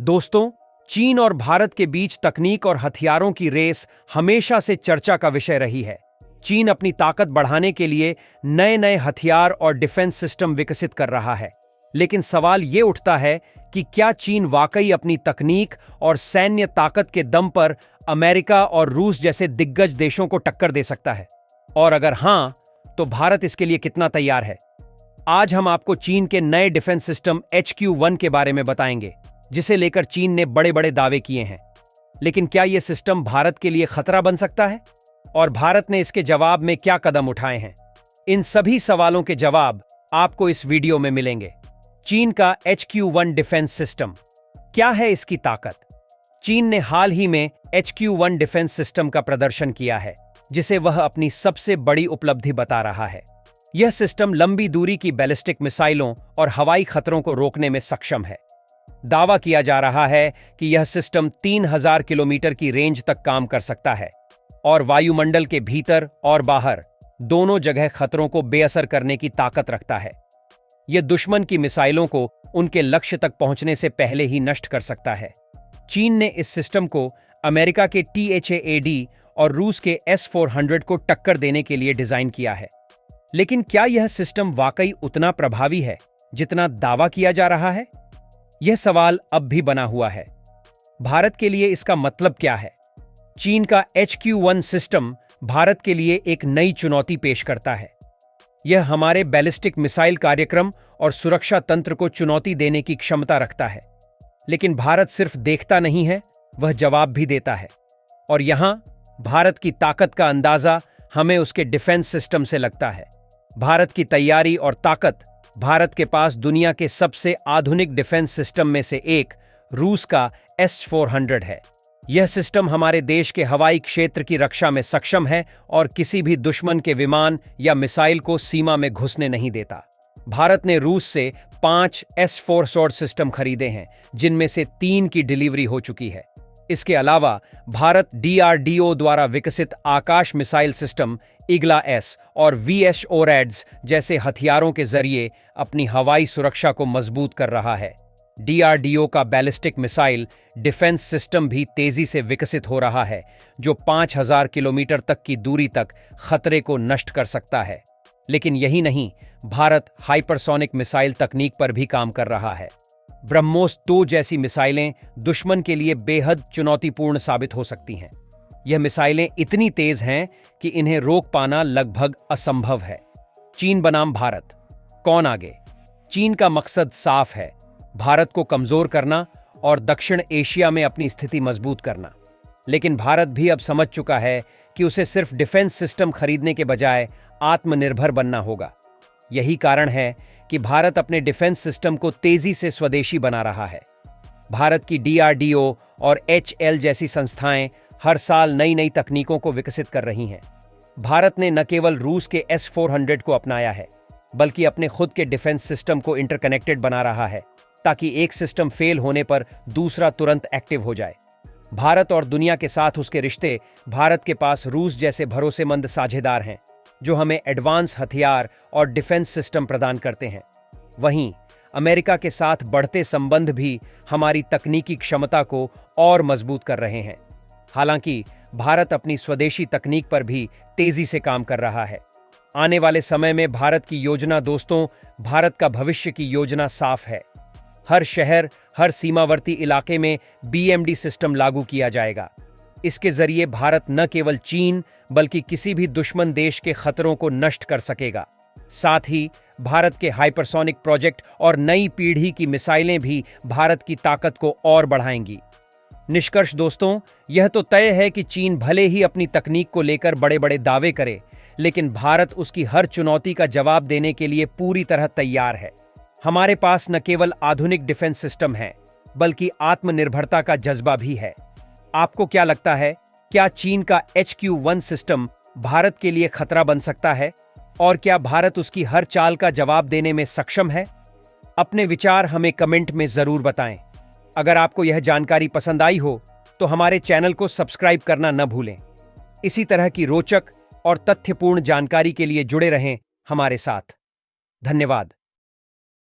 दोस्तों, चीन और भारत के बीच तकनीक और हथियारों की रेस हमेशा से चर्चा का विषय रही है। चीन अपनी ताकत बढ़ाने के लिए नए नए हथियार और डिफेंस सिस्टम विकसित कर रहा है। लेकिन सवाल ये उठता है कि क्या चीन वाकई अपनी तकनीक और सैन्य ताकत के दम पर अमेरिका और रूस जैसे दिग्गज देशों को टक्कर दे सकता है? और अगर हां, तो भारत इसके लिए कितना तैयार है? आज हम आपको चीन के नए डिफेंस सिस्टम HQ-1 के बारे में बताएंगे, जिसे लेकर चीन ने बड़े बड़े दावे किए हैं। लेकिन क्या यह सिस्टम भारत के लिए खतरा बन सकता है? और भारत ने इसके जवाब में क्या कदम उठाए हैं? इन सभी सवालों के जवाब आपको इस वीडियो में मिलेंगे। चीन का HQ-1 डिफेंस सिस्टम, क्या है इसकी ताकत? चीन ने हाल ही में HQ-1 डिफेंस सिस्टम का प्रदर्शन किया है, जिसे वह अपनी सबसे बड़ी उपलब्धि बता रहा है। यह सिस्टम लंबी दूरी की बैलिस्टिक मिसाइलों और हवाई खतरों को रोकने में सक्षम है। दावा किया जा रहा है कि यह सिस्टम 3000 किलोमीटर की रेंज तक काम कर सकता है और वायुमंडल के भीतर और बाहर दोनों जगह खतरों को बेअसर करने की ताकत रखता है। यह दुश्मन की मिसाइलों को उनके लक्ष्य तक पहुंचने से पहले ही नष्ट कर सकता है। चीन ने इस सिस्टम को अमेरिका के THAAD और रूस के S-400 को टक्कर देने के लिए डिजाइन किया है। लेकिन क्या यह सिस्टम वाकई उतना प्रभावी है जितना दावा किया जा रहा है? यह सवाल अब भी बना हुआ है। भारत के लिए इसका मतलब क्या है? चीन का HQ-1 सिस्टम भारत के लिए एक नई चुनौती पेश करता है। यह हमारे बैलिस्टिक मिसाइल कार्यक्रम और सुरक्षा तंत्र को चुनौती देने की क्षमता रखता है। लेकिन भारत सिर्फ देखता नहीं है, वह जवाब भी देता है। और यहां भारत की ताकत का अंदाजा हमें उसके डिफेंस सिस्टम से लगता है। भारत की तैयारी और ताकत। भारत के पास दुनिया के सबसे आधुनिक डिफेंस सिस्टम में से एक रूस का S-400 है। यह सिस्टम हमारे देश के हवाई क्षेत्र की रक्षा में सक्षम है और किसी भी दुश्मन के विमान या मिसाइल को सीमा में घुसने नहीं देता। भारत ने रूस से 5 S-400 सिस्टम खरीदे हैं, जिनमें से 3 की डिलीवरी हो चुकी है। इसके अलावा भारत DRDO द्वारा विकसित आकाश मिसाइल सिस्टम ईगला-S और VSORADS जैसे हथियारों के जरिए अपनी हवाई सुरक्षा को मजबूत कर रहा है। DRDO का बैलिस्टिक मिसाइल डिफेंस सिस्टम भी तेजी से विकसित हो रहा है, जो 5000 किलोमीटर तक की दूरी तक खतरे को नष्ट कर सकता है। लेकिन यही नहीं, भारत हाइपरसोनिक मिसाइल तकनीक पर भी काम कर रहा है। ब्रह्मोस 2 जैसी मिसाइलें दुश्मन के लिए बेहद चुनौतीपूर्ण साबित हो सकती हैं। यह मिसाइलें इतनी तेज हैं कि इन्हें रोक पाना लगभग असंभव है। चीन बनाम भारत, कौन आगे? चीन का मकसद साफ है, भारत को कमजोर करना और दक्षिण एशिया में अपनी स्थिति मजबूत करना। लेकिन भारत भी अब समझ चुका है कि उसे सिर्फ डिफेंस सिस्टम खरीदने के बजाय आत्मनिर्भर बनना होगा। यही कारण है कि भारत अपने डिफेंस सिस्टम को तेजी से स्वदेशी बना रहा है। भारत की DRDO और HL जैसी संस्थाएं हर साल नई नई तकनीकों को विकसित कर रही हैं। भारत ने न केवल रूस के S-400 को अपनाया है, बल्कि अपने खुद के डिफेंस सिस्टम को इंटरकनेक्टेड बना रहा है, ताकि एक सिस्टम फेल होने पर दूसरा तुरंत एक्टिव हो जाए। भारत और दुनिया के साथ उसके रिश्ते। भारत के पास रूस जैसे भरोसेमंद साझेदार हैं, जो हमें एडवांस हथियार और डिफेंस सिस्टम प्रदान करते हैं। वहीं अमेरिका के साथ बढ़ते संबंध भी हमारी तकनीकी क्षमता को और मजबूत कर रहे हैं। हालांकि भारत अपनी स्वदेशी तकनीक पर भी तेजी से काम कर रहा है। आने वाले समय में भारत की योजना, दोस्तों, भारत का भविष्य की योजना साफ है। हर शहर, हर सीमावर्ती इलाके में BMD सिस्टम लागू किया जाएगा। इसके जरिए भारत न केवल चीन बल्कि किसी भी दुश्मन देश के खतरों को नष्ट कर सकेगा। साथ ही भारत के हाइपरसोनिक प्रोजेक्ट और नई पीढ़ी की मिसाइलें भी भारत की ताकत को और बढ़ाएंगी। निष्कर्ष दोस्तों, यह तो तय है कि चीन भले ही अपनी तकनीक को लेकर बड़े बड़े दावे करे, लेकिन भारत उसकी हर चुनौती का जवाब देने के लिए पूरी तरह तैयार है। हमारे पास न केवल आधुनिक डिफेंस सिस्टम है, बल्कि आत्मनिर्भरता का जज्बा भी है। आपको क्या लगता है, क्या चीन का HQ-1 सिस्टम भारत के लिए खतरा बन सकता है? और क्या भारत उसकी हर चाल का जवाब देने में सक्षम है? अपने विचार हमें कमेंट में जरूर बताएं। अगर आपको यह जानकारी पसंद आई हो, तो हमारे चैनल को सब्सक्राइब करना न भूलें। इसी तरह की रोचक और तथ्यपूर्ण जानकारी के लिए जुड़े रहें हमारे साथ। धन्यवाद।